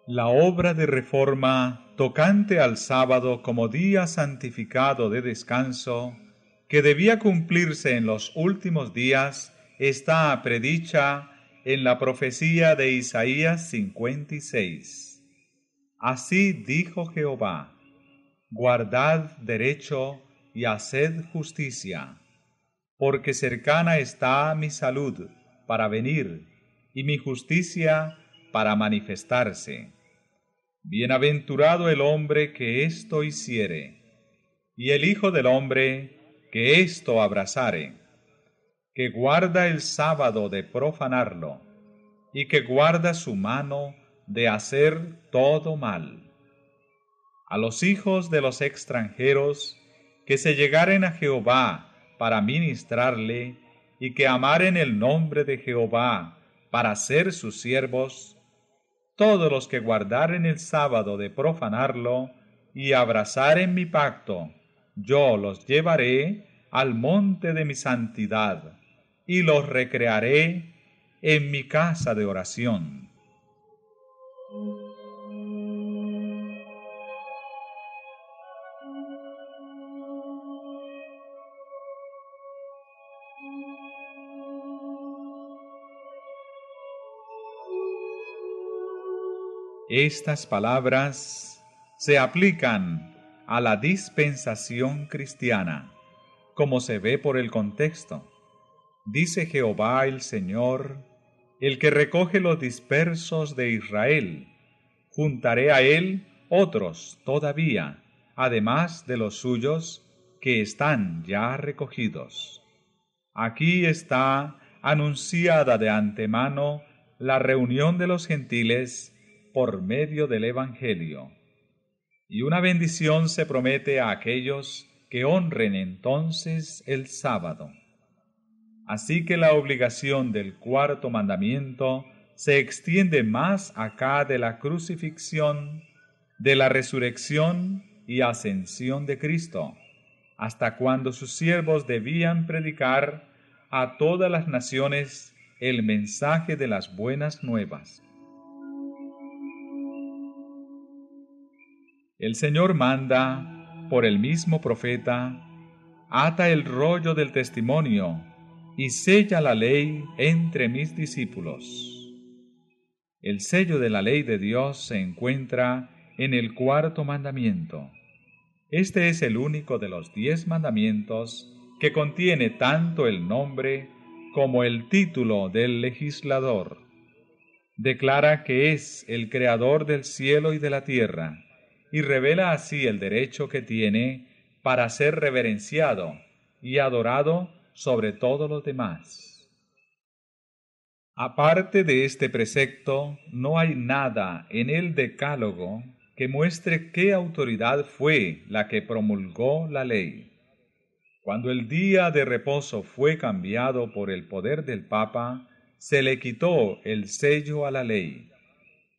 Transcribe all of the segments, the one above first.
La obra de reforma tocante al sábado como día santificado de descanso, que debía cumplirse en los últimos días, está predicha en la profecía de Isaías 56. Así dijo Jehová: guardad derecho y haced justicia, porque cercana está mi salud para venir, y mi justicia para manifestarse. Bienaventurado el hombre que esto hiciere, y el Hijo del hombre que esto abrazare, que guarda el sábado de profanarlo, y que guarda su mano de hacer todo mal. A los hijos de los extranjeros que se llegaren a Jehová para ministrarle, y que amaren el nombre de Jehová para ser sus siervos, todos los que guardaren el sábado de profanarlo y abrazaren mi pacto, yo los llevaré al monte de mi santidad, y los recrearé en mi casa de oración. Estas palabras se aplican a la dispensación cristiana, como se ve por el contexto. Dice Jehová el Señor, el que recoge los dispersos de Israel: juntaré a él otros todavía, además de los suyos que están ya recogidos. Aquí está anunciada de antemano la reunión de los gentiles por medio del Evangelio. Y una bendición se promete a aquellos que honren entonces el sábado. Así que la obligación del cuarto mandamiento se extiende más acá de la crucifixión, de la resurrección y ascensión de Cristo, hasta cuando sus siervos debían predicar a todas las naciones el mensaje de las buenas nuevas. El Señor manda, por el mismo profeta: ata el rollo del testimonio y sella la ley entre mis discípulos. El sello de la ley de Dios se encuentra en el cuarto mandamiento. Este es el único de los 10 mandamientos que contiene tanto el nombre como el título del legislador. Declara que es el creador del cielo y de la tierra, y revela así el derecho que tiene para ser reverenciado y adorado sobre todos los demás. Aparte de este precepto, no hay nada en el Decálogo que muestre qué autoridad fue la que promulgó la ley. Cuando el día de reposo fue cambiado por el poder del Papa, se le quitó el sello a la ley.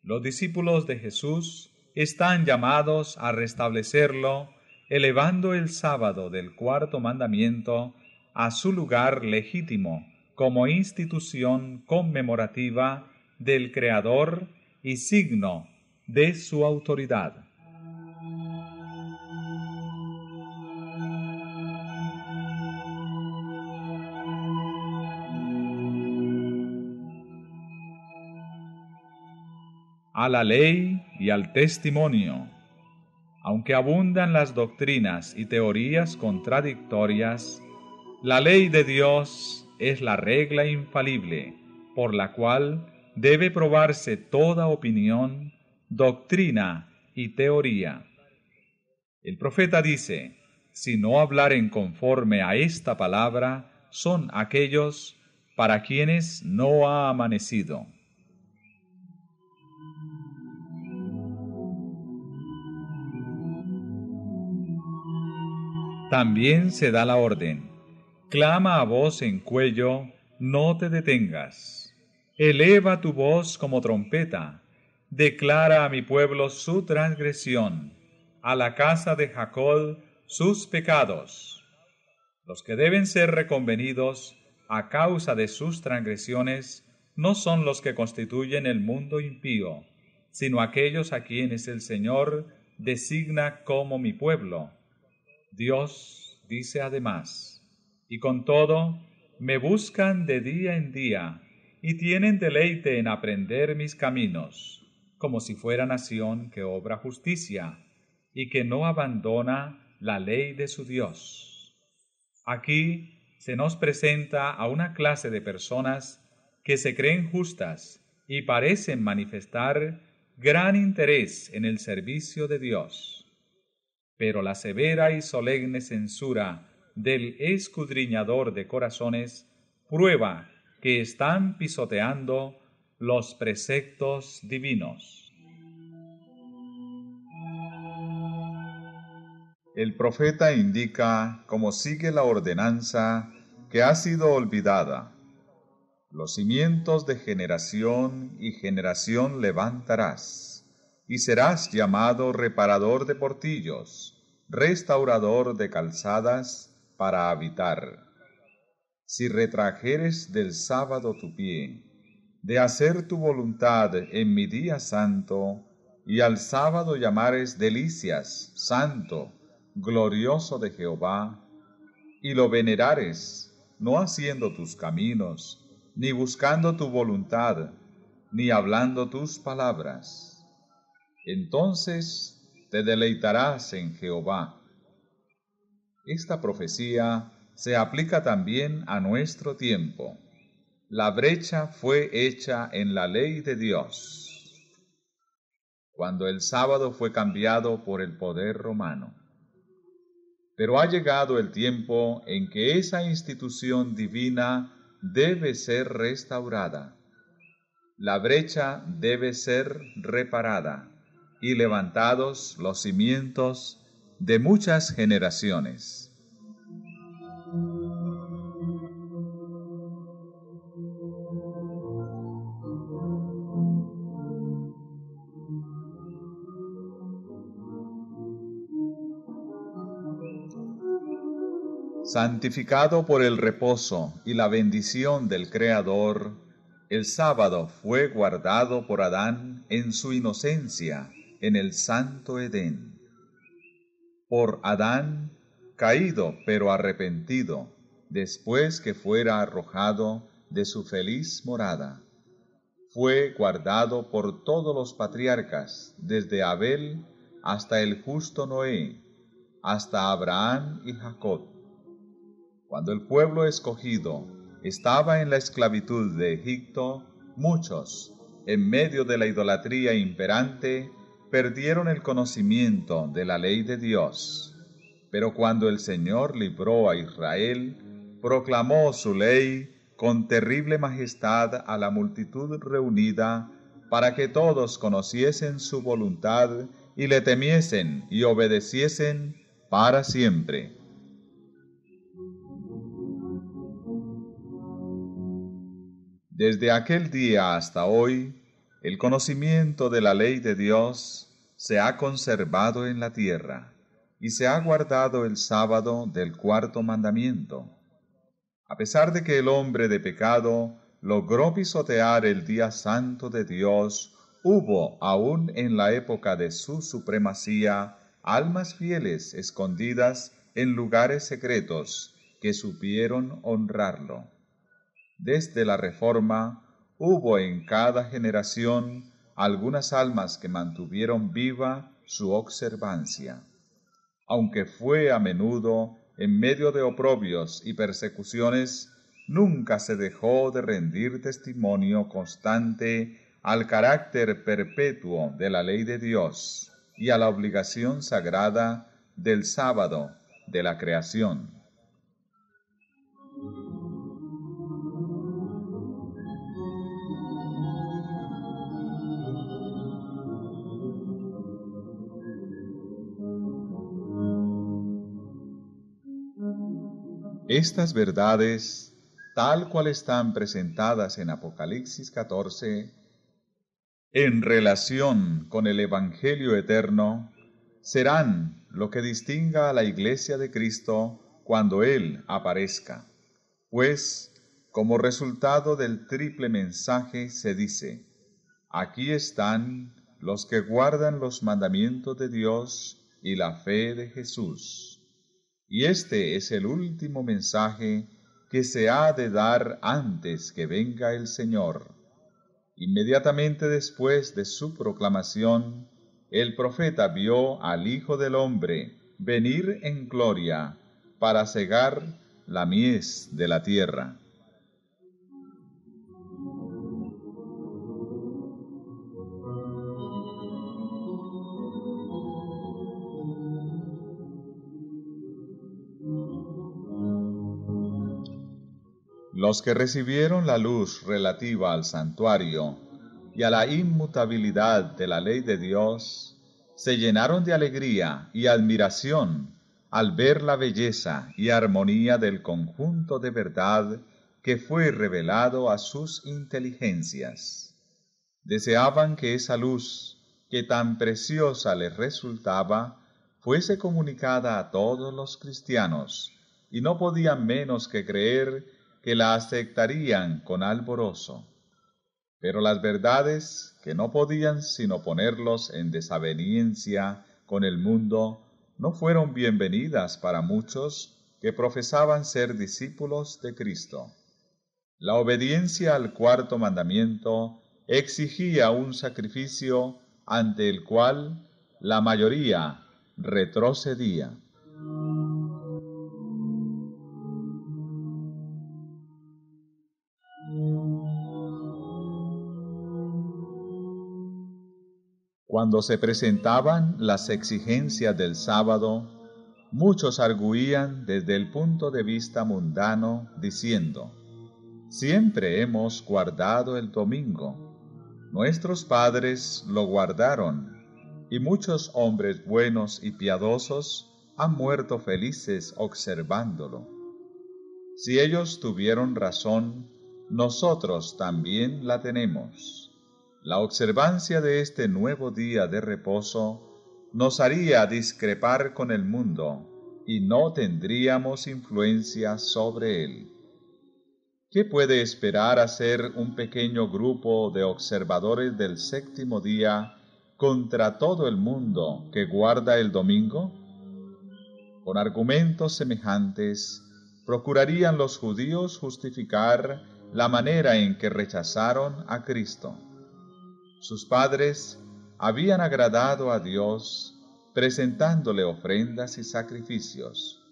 Los discípulos de Jesús están llamados a restablecerlo, elevando el sábado del cuarto mandamiento a su lugar legítimo como institución conmemorativa del Creador y signo de su autoridad. A la ley y al testimonio. Aunque abundan las doctrinas y teorías contradictorias, la ley de Dios es la regla infalible por la cual debe probarse toda opinión, doctrina y teoría. El profeta dice: si no hablaren conforme a esta palabra, son aquellos para quienes no ha amanecido. También se da la orden: clama a voz en cuello, no te detengas. Eleva tu voz como trompeta, declara a mi pueblo su transgresión, a la casa de Jacob sus pecados. Los que deben ser reconvenidos a causa de sus transgresiones no son los que constituyen el mundo impío, sino aquellos a quienes el Señor designa como mi pueblo. Dios dice además: y con todo, me buscan de día en día, y tienen deleite en aprender mis caminos, como si fuera nación que obra justicia, y que no abandona la ley de su Dios. Aquí se nos presenta a una clase de personas que se creen justas y parecen manifestar gran interés en el servicio de Dios. Pero la severa y solemne censura del escudriñador de corazones prueba que están pisoteando los preceptos divinos. El profeta indica cómo sigue la ordenanza que ha sido olvidada. Los cimientos de generación y generación levantarás, y serás llamado reparador de portillos, restaurador de calzadas para habitar. Si retrajeres del sábado tu pie, de hacer tu voluntad en mi día santo, y al sábado llamares delicias, santo, glorioso de Jehová, y lo venerares, no haciendo tus caminos, ni buscando tu voluntad, ni hablando tus palabras. Entonces te deleitarás en Jehová. Esta profecía se aplica también a nuestro tiempo. La brecha fue hecha en la ley de Dios, cuando el sábado fue cambiado por el poder romano. Pero ha llegado el tiempo en que esa institución divina debe ser restaurada. La brecha debe ser reparada y levantados los cimientos de muchas generaciones. Santificado por el reposo y la bendición del Creador, el sábado fue guardado por Adán en su inocencia en el santo Edén. Por Adán, caído pero arrepentido, después que fuera arrojado de su feliz morada, fue guardado por todos los patriarcas, desde Abel hasta el justo Noé, hasta Abraham y Jacob. Cuando el pueblo escogido estaba en la esclavitud de Egipto, muchos, en medio de la idolatría imperante, perdieron el conocimiento de la ley de Dios. Pero cuando el Señor libró a Israel, proclamó su ley con terrible majestad a la multitud reunida, para que todos conociesen su voluntad y le temiesen y obedeciesen para siempre. Desde aquel día hasta hoy, el conocimiento de la ley de Dios se ha conservado en la tierra, y se ha guardado el sábado del cuarto mandamiento. A pesar de que el hombre de pecado logró pisotear el día santo de Dios, hubo, aún en la época de su supremacía, almas fieles escondidas en lugares secretos que supieron honrarlo. Desde la Reforma, hubo en cada generación algunas almas que mantuvieron viva su observancia. Aunque fue a menudo en medio de oprobios y persecuciones, nunca se dejó de rendir testimonio constante al carácter perpetuo de la ley de Dios y a la obligación sagrada del sábado de la creación. Estas verdades, tal cual están presentadas en Apocalipsis 14, en relación con el Evangelio eterno, serán lo que distinga a la Iglesia de Cristo cuando Él aparezca, pues como resultado del triple mensaje se dice: aquí están los que guardan los mandamientos de Dios y la fe de Jesús. Y este es el último mensaje que se ha de dar antes que venga el Señor. Inmediatamente después de su proclamación, el profeta vio al Hijo del Hombre venir en gloria para cegar la mies de la tierra. Los que recibieron la luz relativa al santuario y a la inmutabilidad de la ley de Dios, se llenaron de alegría y admiración al ver la belleza y armonía del conjunto de verdad que fue revelado a sus inteligencias. Deseaban que esa luz, que tan preciosa les resultaba, fuese comunicada a todos los cristianos, y no podían menos que creer que la aceptarían con alborozo. Pero las verdades, que no podían sino ponerlos en desaveniencia con el mundo, no fueron bienvenidas para muchos que profesaban ser discípulos de Cristo. La obediencia al cuarto mandamiento exigía un sacrificio ante el cual la mayoría retrocedía. Cuando se presentaban las exigencias del sábado, muchos arguían desde el punto de vista mundano, diciendo: siempre hemos guardado el domingo, nuestros padres lo guardaron, y muchos hombres buenos y piadosos han muerto felices observándolo. Si ellos tuvieron razón, nosotros también la tenemos. La observancia de este nuevo día de reposo nos haría discrepar con el mundo y no tendríamos influencia sobre él. ¿Qué puede esperar hacer un pequeño grupo de observadores del séptimo día contra todo el mundo que guarda el domingo? Con argumentos semejantes, procurarían los judíos justificar la manera en que rechazaron a Cristo. Sus padres habían agradado a Dios presentándole ofrendas y sacrificios.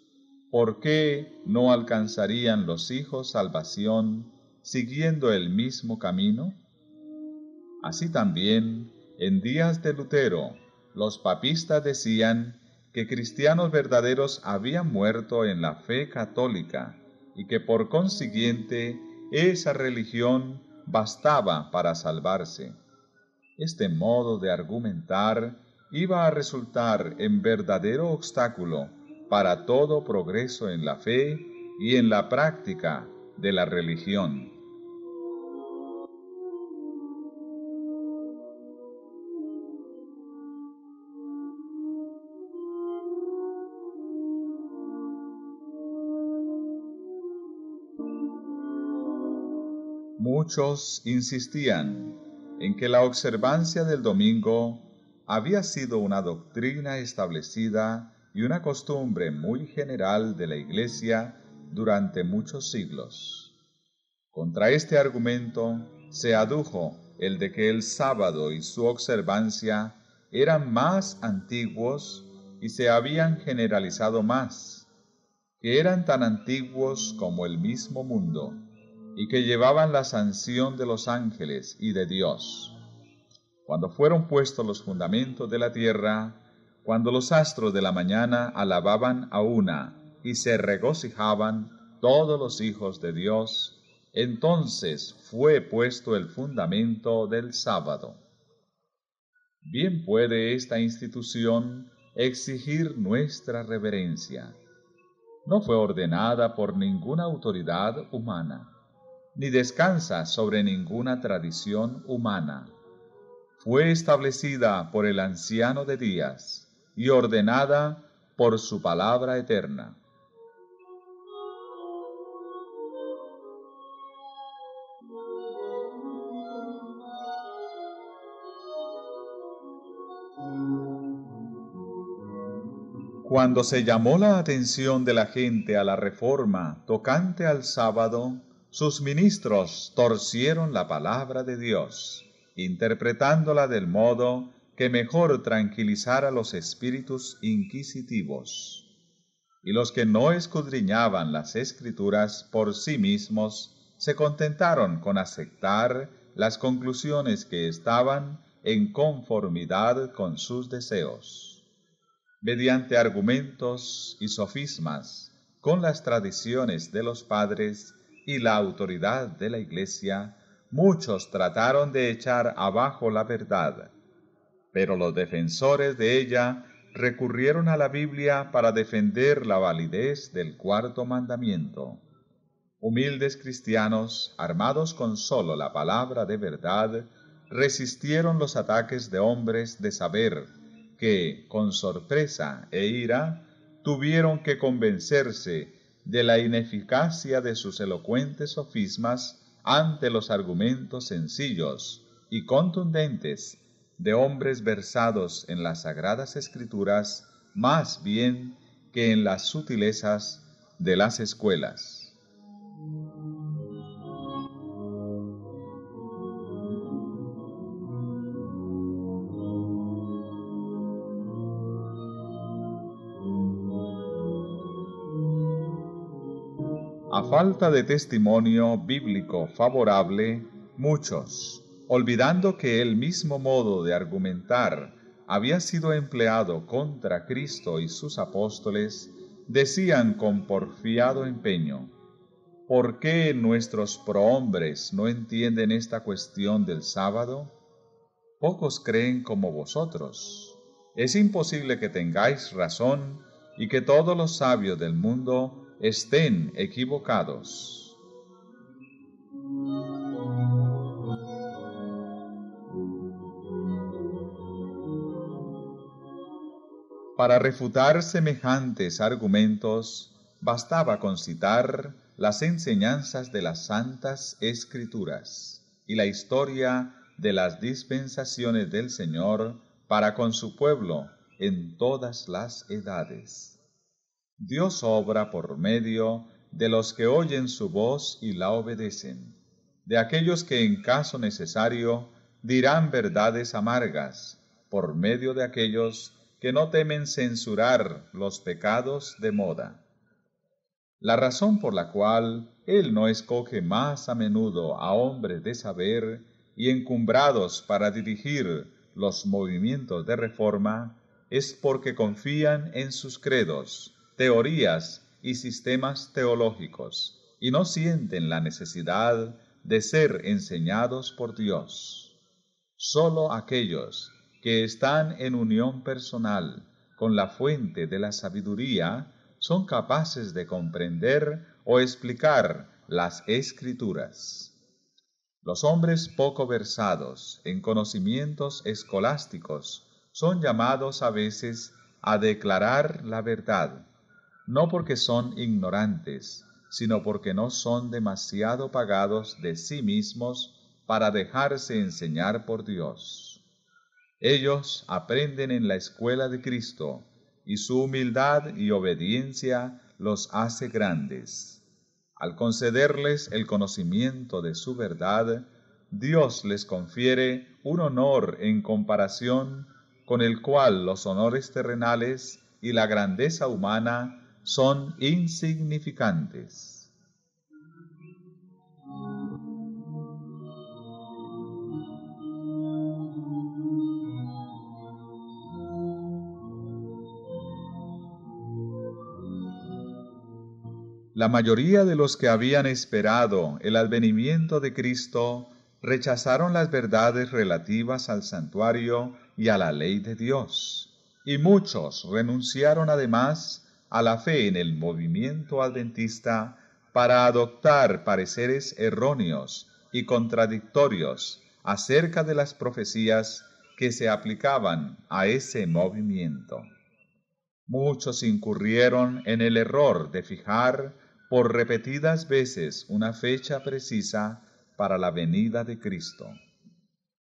¿Por qué no alcanzarían los hijos salvación siguiendo el mismo camino? Así también, en días de Lutero, los papistas decían que cristianos verdaderos habían muerto en la fe católica y que por consiguiente esa religión bastaba para salvarse. Este modo de argumentar iba a resultar en verdadero obstáculo para todo progreso en la fe y en la práctica de la religión. Muchos insistían en que la observancia del domingo había sido una doctrina establecida y una costumbre muy general de la Iglesia durante muchos siglos. Contra este argumento se adujo el de que el sábado y su observancia eran más antiguos y se habían generalizado más, que eran tan antiguos como el mismo mundo, y que llevaban la sanción de los ángeles y de Dios. Cuando fueron puestos los fundamentos de la tierra, cuando los astros de la mañana alababan a una y se regocijaban todos los hijos de Dios, entonces fue puesto el fundamento del sábado. Bien puede esta institución exigir nuestra reverencia. No fue ordenada por ninguna autoridad humana, ni descansa sobre ninguna tradición humana. Fue establecida por el Anciano de Días y ordenada por su palabra eterna. Cuando se llamó la atención de la gente a la reforma tocante al sábado, sus ministros torcieron la palabra de Dios, interpretándola del modo que mejor tranquilizara los espíritus inquisitivos. Y los que no escudriñaban las Escrituras por sí mismos se contentaron con aceptar las conclusiones que estaban en conformidad con sus deseos. Mediante argumentos y sofismas, con las tradiciones de los padres y la autoridad de la Iglesia, muchos trataron de echar abajo la verdad, pero los defensores de ella recurrieron a la Biblia para defender la validez del cuarto mandamiento. Humildes cristianos, armados con solo la palabra de verdad, resistieron los ataques de hombres de saber que, con sorpresa e ira, tuvieron que convencerse de la ineficacia de sus elocuentes sofismas ante los argumentos sencillos y contundentes de hombres versados en las Sagradas Escrituras más bien que en las sutilezas de las escuelas. A falta de testimonio bíblico favorable, muchos, olvidando que el mismo modo de argumentar había sido empleado contra Cristo y sus apóstoles, decían con porfiado empeño: ¿por qué nuestros prohombres no entienden esta cuestión del sábado? Pocos creen como vosotros. Es imposible que tengáis razón y que todos los sabios del mundo estén equivocados. Para refutar semejantes argumentos, bastaba con citar las enseñanzas de las Santas Escrituras y la historia de las dispensaciones del Señor para con su pueblo en todas las edades. Dios obra por medio de los que oyen su voz y la obedecen, de aquellos que en caso necesario dirán verdades amargas, por medio de aquellos que no temen censurar los pecados de moda. La razón por la cual Él no escoge más a menudo a hombres de saber y encumbrados para dirigir los movimientos de reforma es porque confían en sus credos, teorías y sistemas teológicos, y no sienten la necesidad de ser enseñados por Dios. Solo aquellos que están en unión personal con la fuente de la sabiduría son capaces de comprender o explicar las Escrituras. Los hombres poco versados en conocimientos escolásticos son llamados a veces a declarar la verdad, no porque son ignorantes, sino porque no son demasiado pagados de sí mismos para dejarse enseñar por Dios. Ellos aprenden en la escuela de Cristo, y su humildad y obediencia los hace grandes. Al concederles el conocimiento de su verdad, Dios les confiere un honor en comparación con el cual los honores terrenales y la grandeza humana son insignificantes. La mayoría de los que habían esperado el advenimiento de Cristo rechazaron las verdades relativas al santuario y a la ley de Dios, y muchos renunciaron además a la fe en el movimiento adventista para adoptar pareceres erróneos y contradictorios acerca de las profecías que se aplicaban a ese movimiento. Muchos incurrieron en el error de fijar por repetidas veces una fecha precisa para la venida de Cristo.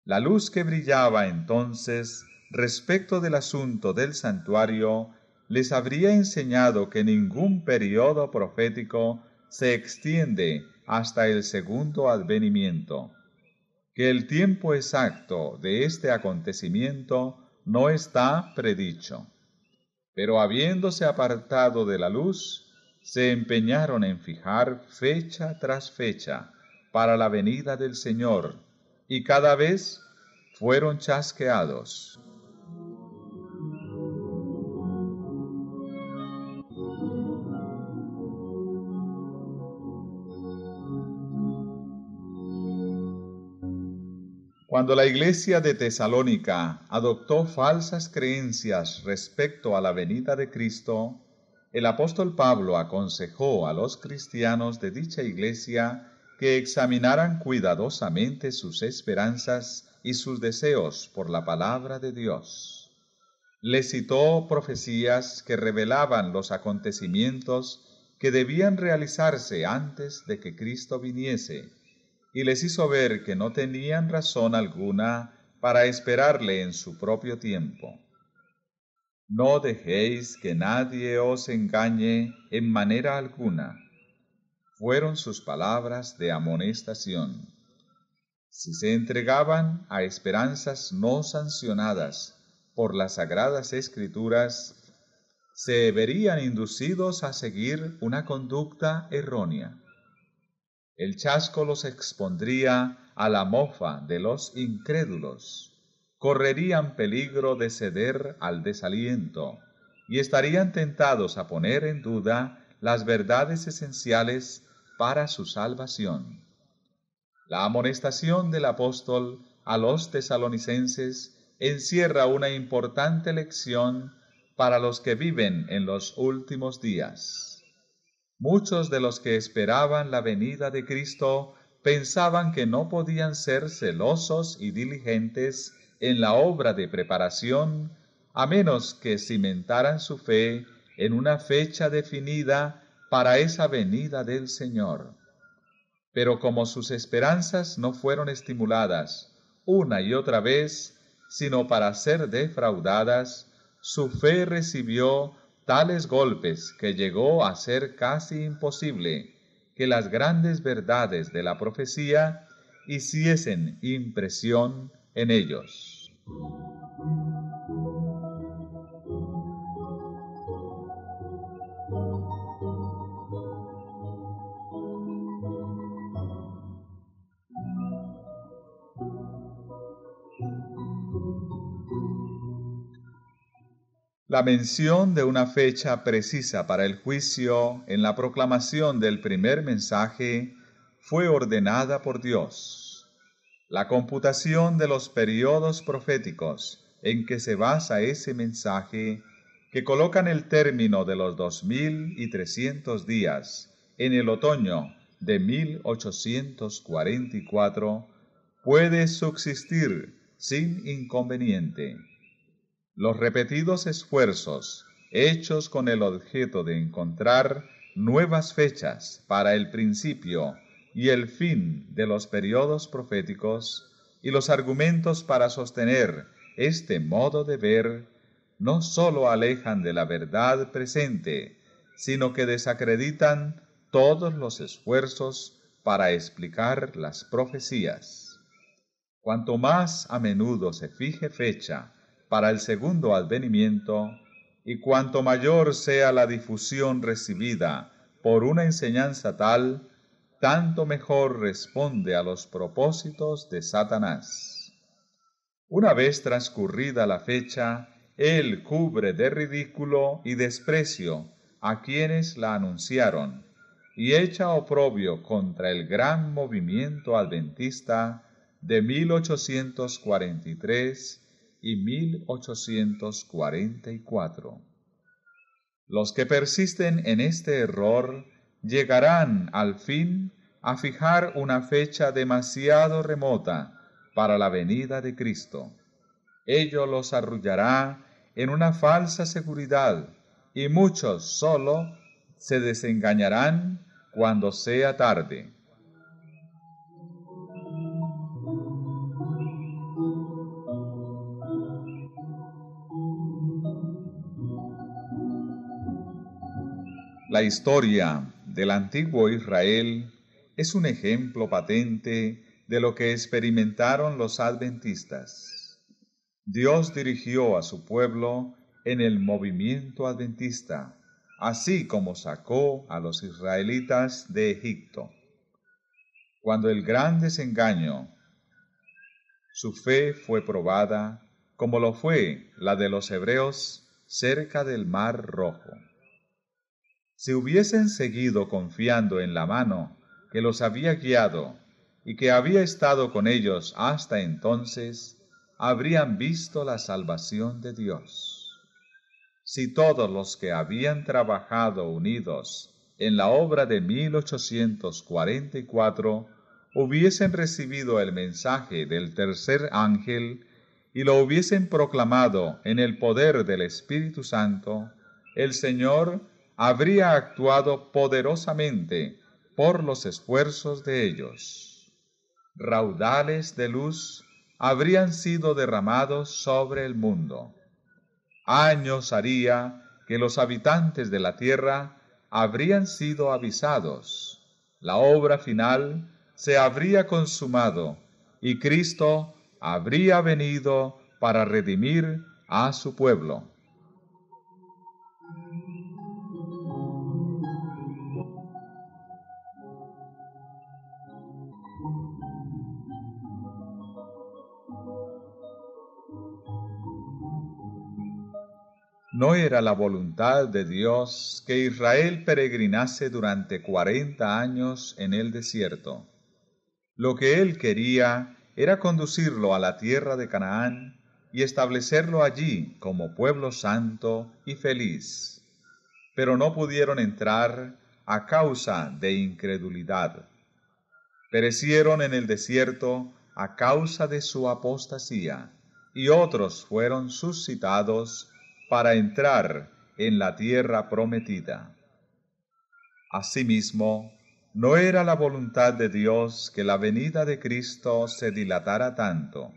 La luz que brillaba entonces respecto del asunto del santuario les habría enseñado que ningún periodo profético se extiende hasta el segundo advenimiento, que el tiempo exacto de este acontecimiento no está predicho. Pero habiéndose apartado de la luz, se empeñaron en fijar fecha tras fecha para la venida del Señor, y cada vez fueron chasqueados. Cuando la iglesia de Tesalónica adoptó falsas creencias respecto a la venida de Cristo, el apóstol Pablo aconsejó a los cristianos de dicha iglesia que examinaran cuidadosamente sus esperanzas y sus deseos por la palabra de Dios. Les citó profecías que revelaban los acontecimientos que debían realizarse antes de que Cristo viniese, y les hizo ver que no tenían razón alguna para esperarle en su propio tiempo. No dejéis que nadie os engañe en manera alguna, fueron sus palabras de amonestación. Si se entregaban a esperanzas no sancionadas por las sagradas escrituras, se verían inducidos a seguir una conducta errónea. El chasco los expondría a la mofa de los incrédulos, correrían peligro de ceder al desaliento y estarían tentados a poner en duda las verdades esenciales para su salvación. La amonestación del apóstol a los tesalonicenses encierra una importante lección para los que viven en los últimos días. Muchos de los que esperaban la venida de Cristo pensaban que no podían ser celosos y diligentes en la obra de preparación a menos que cimentaran su fe en una fecha definida para esa venida del Señor. Pero como sus esperanzas no fueron estimuladas una y otra vez, sino para ser defraudadas, su fe recibió tales golpes que llegó a ser casi imposible que las grandes verdades de la profecía hiciesen impresión en ellos. La mención de una fecha precisa para el juicio en la proclamación del primer mensaje fue ordenada por Dios. La computación de los periodos proféticos en que se basa ese mensaje, que colocan el término de los 2300 días en el otoño de 1844, puede subsistir sin inconveniente. Los repetidos esfuerzos, hechos con el objeto de encontrar nuevas fechas para el principio y el fin de los periodos proféticos, y los argumentos para sostener este modo de ver, no sólo alejan de la verdad presente, sino que desacreditan todos los esfuerzos para explicar las profecías. Cuanto más a menudo se fije fecha para el segundo advenimiento, y cuanto mayor sea la difusión recibida por una enseñanza tal, tanto mejor responde a los propósitos de Satanás. Una vez transcurrida la fecha, él cubre de ridículo y desprecio a quienes la anunciaron, y echa oprobio contra el gran movimiento adventista de 1843 y 1844. Los que persisten en este error llegarán al fin a fijar una fecha demasiado remota para la venida de Cristo. Ello los arrullará en una falsa seguridad, y muchos solo se desengañarán cuando sea tarde. La historia del antiguo Israel es un ejemplo patente de lo que experimentaron los adventistas. Dios dirigió a su pueblo en el movimiento adventista, así como sacó a los israelitas de Egipto. Cuando el gran desengaño, su fe fue probada, como lo fue la de los hebreos cerca del Mar Rojo. Si hubiesen seguido confiando en la mano que los había guiado y que había estado con ellos hasta entonces, habrían visto la salvación de Dios. Si todos los que habían trabajado unidos en la obra de 1844 hubiesen recibido el mensaje del tercer ángel y lo hubiesen proclamado en el poder del Espíritu Santo, el Señor habría actuado poderosamente por los esfuerzos de ellos. Raudales de luz habrían sido derramados sobre el mundo. Años haría que los habitantes de la tierra habrían sido avisados. La obra final se habría consumado y Cristo habría venido para redimir a su pueblo. No era la voluntad de Dios que Israel peregrinase durante 40 años en el desierto. Lo que Él quería era conducirlo a la tierra de Canaán y establecerlo allí como pueblo santo y feliz. Pero no pudieron entrar a causa de incredulidad. Perecieron en el desierto a causa de su apostasía, y otros fueron suscitados para entrar en la tierra prometida. Asimismo, no era la voluntad de Dios que la venida de Cristo se dilatara tanto,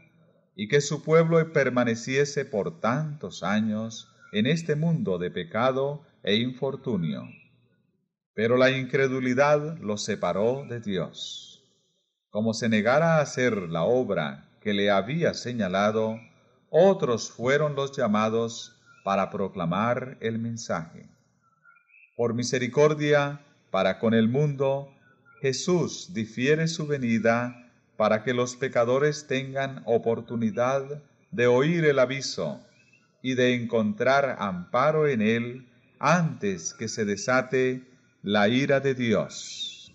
y que su pueblo permaneciese por tantos años en este mundo de pecado e infortunio. Pero la incredulidad los separó de Dios. Como se negara a hacer la obra que le había señalado, otros fueron los llamados para proclamar el mensaje. Por misericordia para con el mundo, Jesús difiere su venida para que los pecadores tengan oportunidad de oír el aviso y de encontrar amparo en él antes que se desate la ira de Dios.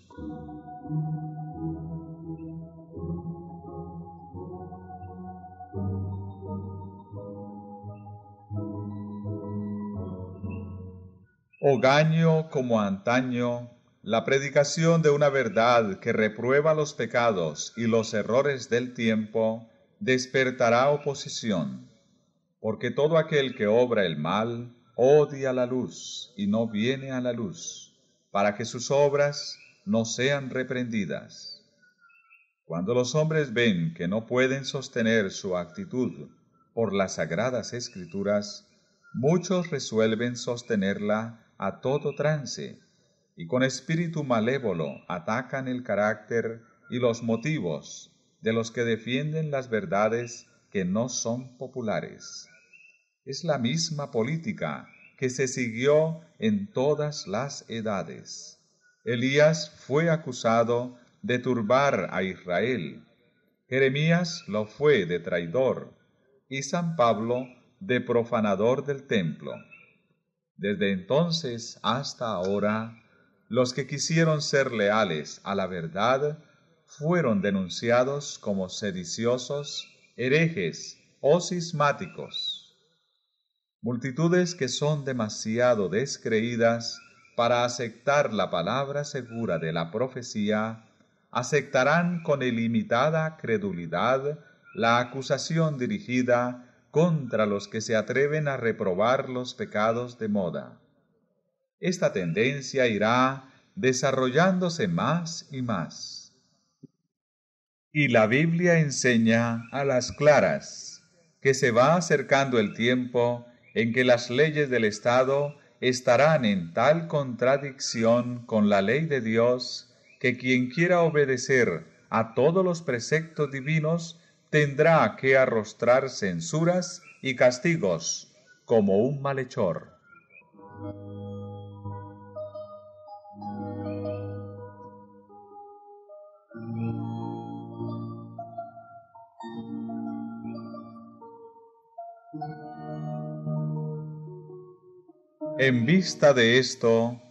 Hogaño como antaño, la predicación de una verdad que reprueba los pecados y los errores del tiempo despertará oposición, porque todo aquel que obra el mal odia la luz y no viene a la luz, para que sus obras no sean reprendidas. Cuando los hombres ven que no pueden sostener su actitud por las sagradas Escrituras, muchos resuelven sostenerla a todo trance, y con espíritu malévolo atacan el carácter y los motivos de los que defienden las verdades que no son populares. Es la misma política que se siguió en todas las edades. Elías fue acusado de turbar a Israel, Jeremías lo fue de traidor, y San Pablo de profanador del templo. Desde entonces hasta ahora, los que quisieron ser leales a la verdad fueron denunciados como sediciosos, herejes o cismáticos. Multitudes que son demasiado descreídas para aceptar la palabra segura de la profecía, aceptarán con ilimitada credulidad la acusación dirigida contra los que se atreven a reprobar los pecados de moda. Esta tendencia irá desarrollándose más y más. Y la Biblia enseña a las claras que se va acercando el tiempo en que las leyes del Estado estarán en tal contradicción con la ley de Dios que quien quiera obedecer a todos los preceptos divinos tendrá que arrostrar censuras y castigos como un malhechor. En vista de esto,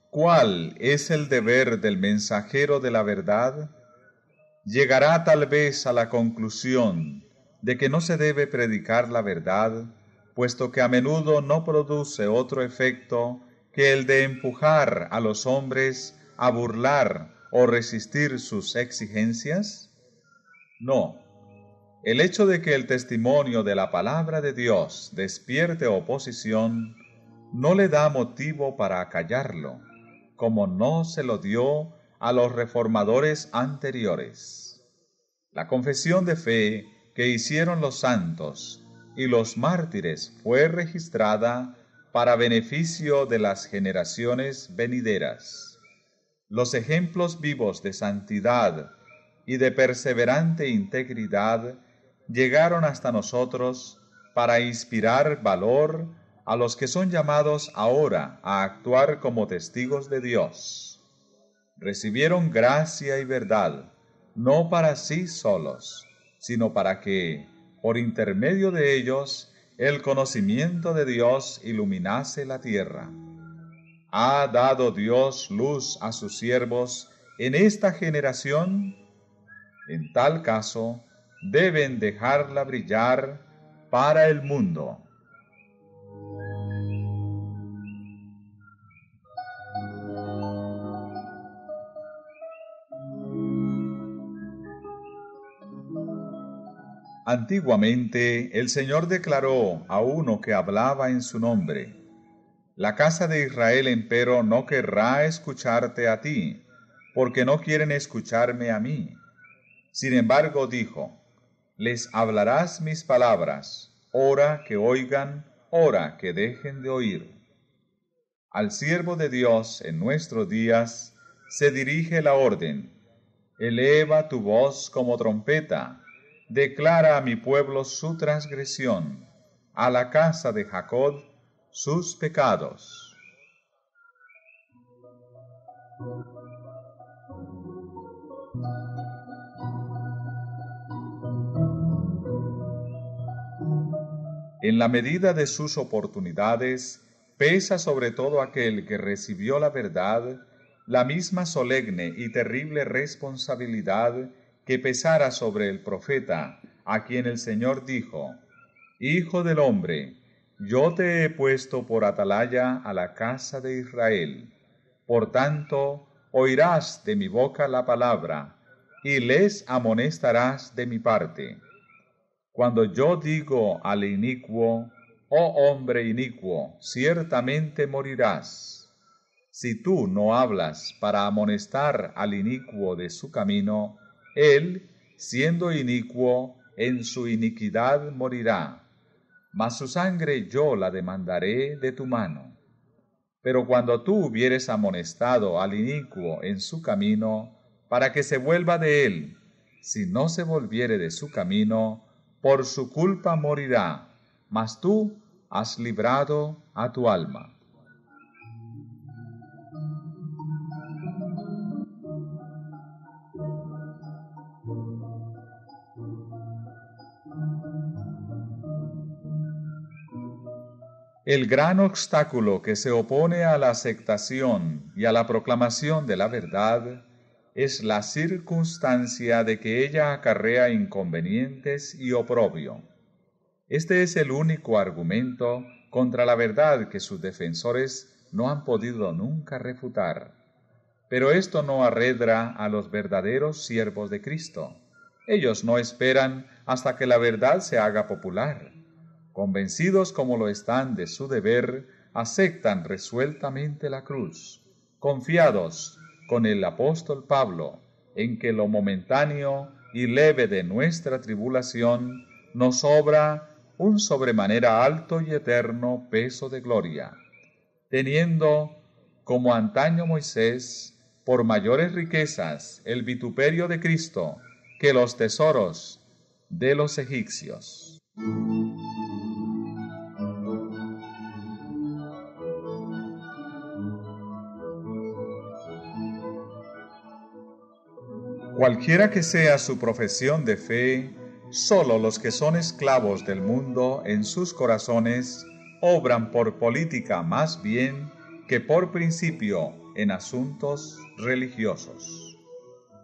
¿cuál es el deber del mensajero de la verdad? Llegará tal vez a la conclusión de que no se debe predicar la verdad, puesto que a menudo no produce otro efecto que el de empujar a los hombres a burlar o resistir sus exigencias. No. El hecho de que el testimonio de la palabra de Dios despierte oposición no le da motivo para acallarlo, como no se lo dio a los reformadores anteriores. La confesión de fe que hicieron los santos y los mártires fue registrada para beneficio de las generaciones venideras. Los ejemplos vivos de santidad y de perseverante integridad llegaron hasta nosotros para inspirar valor a los que son llamados ahora a actuar como testigos de Dios. Recibieron gracia y verdad, no para sí solos, sino para que, por intermedio de ellos, el conocimiento de Dios iluminase la tierra. ¿Ha dado Dios luz a sus siervos en esta generación? En tal caso, deben dejarla brillar para el mundo. Antiguamente, el Señor declaró a uno que hablaba en su nombre: la casa de Israel empero no querrá escucharte a ti, porque no quieren escucharme a mí. Sin embargo, dijo: les hablarás mis palabras, ora que oigan, ora que dejen de oír. Al siervo de Dios en nuestros días se dirige la orden: eleva tu voz como trompeta, declara a mi pueblo su transgresión, a la casa de Jacob sus pecados. En la medida de sus oportunidades, pesa sobre todo aquel que recibió la verdad la misma solemne y terrible responsabilidad que pesara sobre el profeta, a quien el Señor dijo: Hijo del hombre, yo te he puesto por atalaya a la casa de Israel. Por tanto, oirás de mi boca la palabra, y les amonestarás de mi parte. Cuando yo digo al inicuo: oh hombre inicuo, ciertamente morirás. Si tú no hablas para amonestar al inicuo de su camino, él, siendo inicuo, en su iniquidad morirá, mas su sangre yo la demandaré de tu mano. Pero cuando tú hubieres amonestado al inicuo en su camino, para que se vuelva de él, si no se volviere de su camino, por su culpa morirá, mas tú has librado a tu alma. El gran obstáculo que se opone a la aceptación y a la proclamación de la verdad es la circunstancia de que ella acarrea inconvenientes y oprobio. Este es el único argumento contra la verdad que sus defensores no han podido nunca refutar. Pero esto no arredra a los verdaderos siervos de Cristo. Ellos no esperan hasta que la verdad se haga popular. Convencidos como lo están de su deber, aceptan resueltamente la cruz, confiados con el apóstol Pablo en que lo momentáneo y leve de nuestra tribulación nos obra un sobremanera alto y eterno peso de gloria. teniendo, como antaño Moisés, por mayores riquezas el vituperio de Cristo que los tesoros de los egipcios. Cualquiera que sea su profesión de fe, solo los que son esclavos del mundo en sus corazones obran por política más bien que por principio en asuntos religiosos.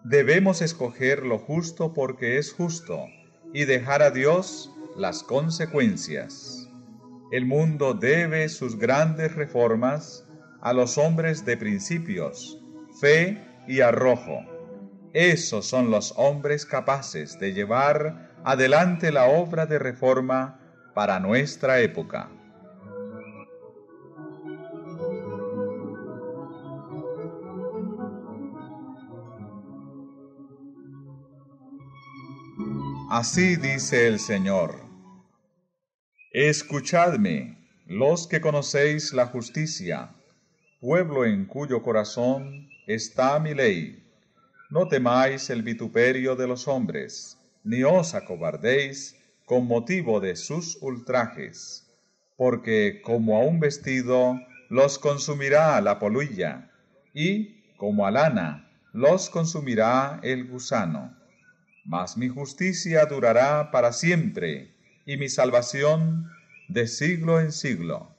Debemos escoger lo justo porque es justo y dejar a Dios las consecuencias. El mundo debe sus grandes reformas a los hombres de principios, fe y arrojo. Esos son los hombres capaces de llevar adelante la obra de reforma para nuestra época. Así dice el Señor: escuchadme, los que conocéis la justicia, pueblo en cuyo corazón está mi ley. No temáis el vituperio de los hombres, ni os acobardéis con motivo de sus ultrajes, porque como a un vestido los consumirá la polilla, y como a lana los consumirá el gusano. Mas mi justicia durará para siempre, y mi salvación de siglo en siglo.